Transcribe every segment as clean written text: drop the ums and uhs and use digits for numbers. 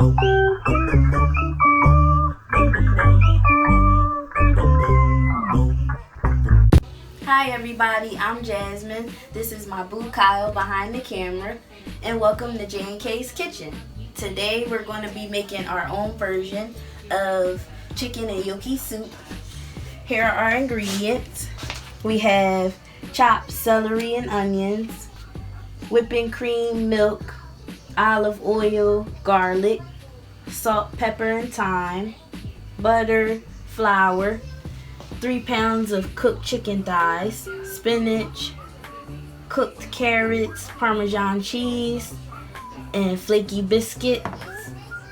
Hi everybody, I'm Jasmine. This is my boo Kyle behind the camera, and welcome to JNK's Kitchen. Today we're going to be making our own version of chicken and gnocchi soup. Here are our ingredients. We have chopped celery and onions, whipping cream, milk, olive oil, garlic, salt, pepper, and thyme, butter, flour, 3 pounds of cooked chicken thighs, spinach, cooked carrots, Parmesan cheese, and flaky biscuits,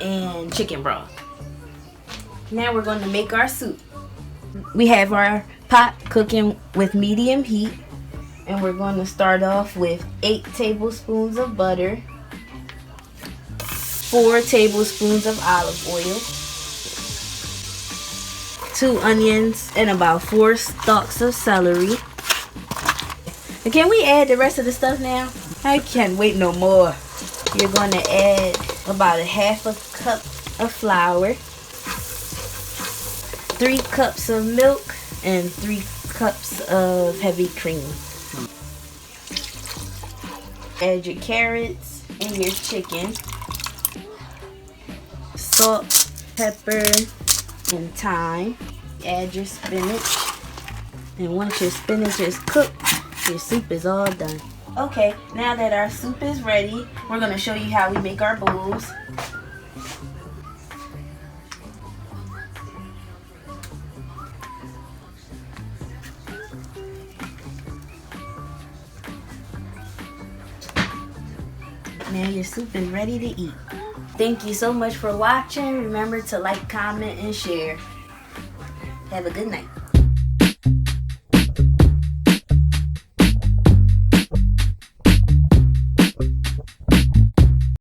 and chicken broth. Now we're going to make our soup. We have our pot cooking with medium heat, and we're going to start off with 8 tablespoons of butter, 4 tablespoons of olive oil, 2 onions, and about 4 stalks of celery. And can we add the rest of the stuff now? I can't wait no more. You're going to add about a half a cup of flour, 3 cups of milk, and 3 cups of heavy cream. Add your carrots and your chicken, salt, pepper, and thyme. Add your spinach, and once your spinach is cooked, your soup is all done. Okay, now that our soup is ready, we're going to show you how we make our bowls. Now your soup is ready to eat. Thank you so much for watching. Remember to like, comment, and share. Have a good night.